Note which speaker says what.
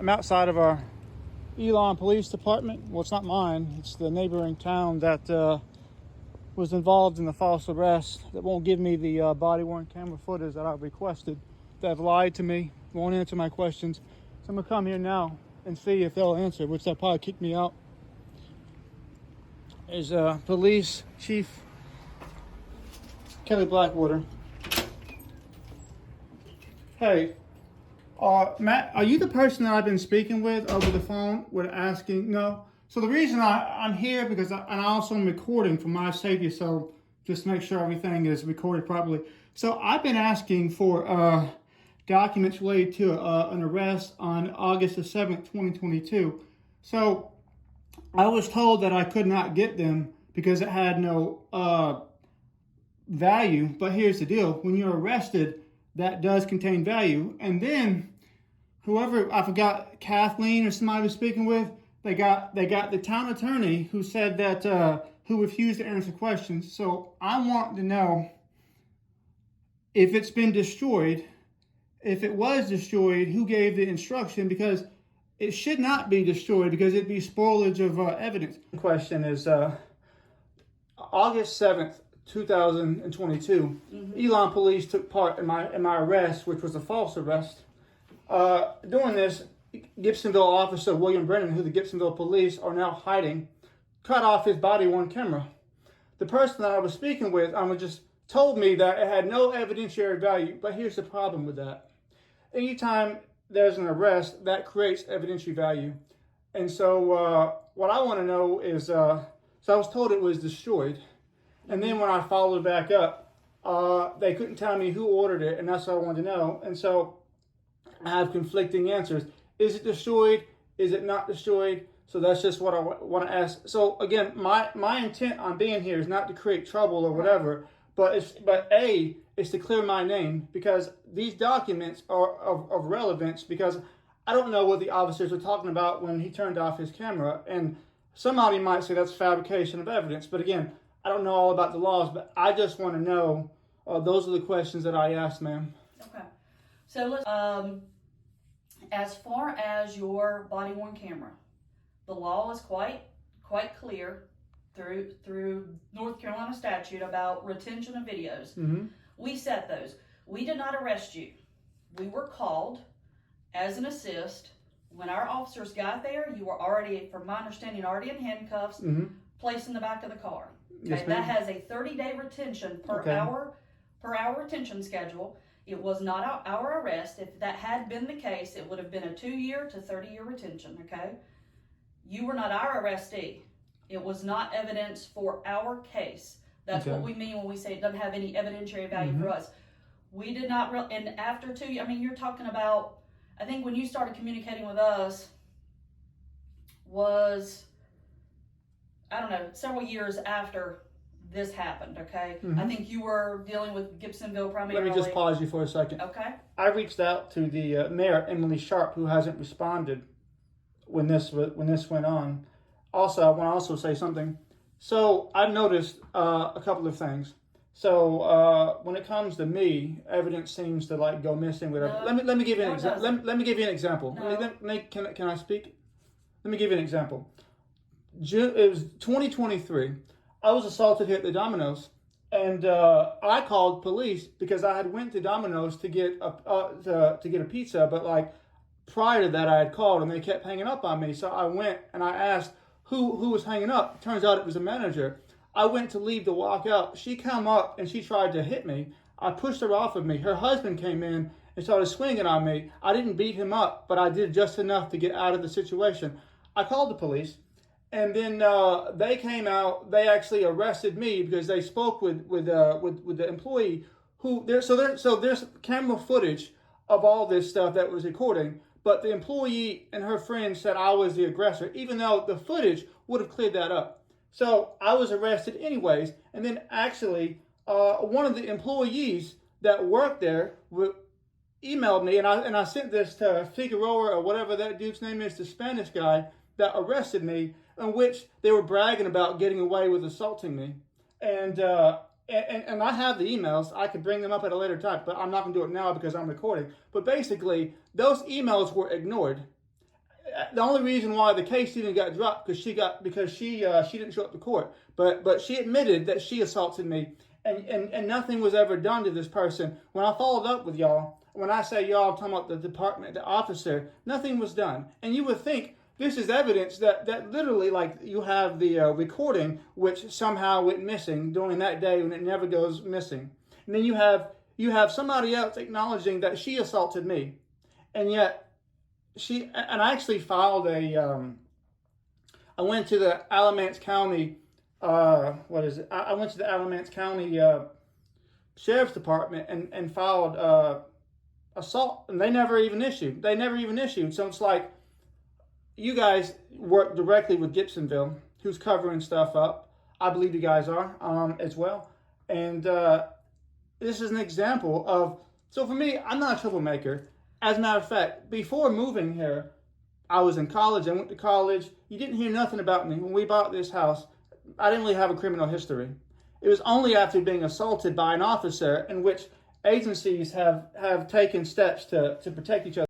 Speaker 1: I'm outside of our Elon Police Department. Well, it's not mine. It's the neighboring town that was involved in the false arrest that won't give me the body-worn camera footage that I've requested. That have lied to me, won't answer my questions. So I'm going to come here now and see if they'll answer, which they'll probably kick me out. Is Police Chief Kelly Blackwater. Hey, Matt, are you the person that I've been speaking with over the phone with asking? No. So the reason I'm here because I also am recording for my safety, so just to make sure everything is recorded properly. So I've been asking for documents related to an arrest on August the 7th, 2022. So I was told that I could not get them because it had no value. But here's the deal. When you're arrested, that does contain value. And then whoever, I forgot, Kathleen or somebody I was speaking with, they got the town attorney who said that, who refused to answer questions. So I want to know if it's been destroyed. If it was destroyed, who gave the instruction? Because it should not be destroyed because it'd be spoilage of evidence. The question is August 7th, 2022, Elon police took part in my arrest, which was a false arrest. Doing this, Gibsonville officer William Brennan, who the Gibsonville police are now hiding, cut off his body-worn camera. The person that I was speaking with, just told me that it had no evidentiary value, but here's the problem with that. Anytime there's an arrest, that creates evidentiary value. And so what I want to know is, so I was told it was destroyed. And then when I followed back up, they couldn't tell me who ordered it, and that's what I wanted to know. And so I have conflicting answers. Is it destroyed? Is it not destroyed? So that's just what I want to ask. So again, my intent on being here is not to create trouble or whatever, but it's to clear my name, because these documents are of relevance, because I don't know what the officers were talking about when he turned off his camera. And somebody might say that's fabrication of evidence, but again, I don't know all about the laws, but I just want to know. Those are the questions that I asked, ma'am.
Speaker 2: Okay. So let's, as far as your body-worn camera, the law is quite clear through North Carolina statute about retention of videos.
Speaker 1: Mm-hmm.
Speaker 2: We set those. We did not arrest you. We were called as an assist. When our officers got there, you were already, from my understanding, already in handcuffs, placed in the back of the car. Okay,
Speaker 1: Yes,
Speaker 2: that has a 30-day retention per hour retention schedule. It was not our arrest. If that had been the case, it would have been a 2-year to 30-year retention. Okay, you were not our arrestee. It was not evidence for our case. That's what we mean when we say it doesn't have any evidentiary value for us. We did not, and after 2 years, I mean, you're talking about, I think when you started communicating with us was, I don't know, several years after this happened, okay? I think you were dealing with Gibsonville primarily.
Speaker 1: Let me just pause you for a second.
Speaker 2: Okay.
Speaker 1: I reached out to the mayor, Emily Sharp, who hasn't responded when this went on. Also, I want to say something. So I've noticed a couple of things. So when it comes to me, evidence seems to go missing. Whatever.
Speaker 2: No,
Speaker 1: let me give you an example. Let me give you an example.
Speaker 2: No.
Speaker 1: Can I speak? Let me give you an example. It was 2023. I was assaulted here at the Domino's, and I called police because I had went to Domino's to get a pizza, but prior to that I had called and they kept hanging up on me. So I went and I asked who was hanging up. Turns out it was a manager. I went to leave to walk out. She came up and she tried to hit me. I pushed her off of me. Her husband came in and started swinging on me. I didn't beat him up, but I did just enough to get out of the situation. I called the police, and then they came out. They actually arrested me because they spoke with the employee so there's camera footage of all this stuff that was recording. But the employee and her friend said I was the aggressor, even though the footage would have cleared that up. So I was arrested anyways. And then actually, one of the employees that worked there emailed me, and I sent this to Figueroa or whatever that dude's name is, the Spanish guy that arrested me, in which they were bragging about getting away with assaulting me. And I have the emails. I could bring them up at a later time, but I'm not going to do it now because I'm recording. But basically, those emails were ignored. the only reason why the case even got dropped because she didn't show up to court. But she admitted that she assaulted me, and nothing was ever done to this person. When I followed up with y'all, when I say y'all, I'm talking about the department, the officer, nothing was done. And you would think this is evidence that literally, like, you have the recording, which somehow went missing during that day when it never goes missing. And then you have somebody else acknowledging that she assaulted me, and yet I actually filed I went to the Alamance County, I went to the Alamance County Sheriff's Department and filed assault, and they never even issued. So it's like, you guys work directly with Gibsonville, who's covering stuff up. I believe you guys are as well. And this is an example of, so for me, I'm not a troublemaker. As a matter of fact, before moving here, I was in college. I went to college. You didn't hear nothing about me. When we bought this house, I didn't really have a criminal history. It was only after being assaulted by an officer in which agencies have taken steps to protect each other.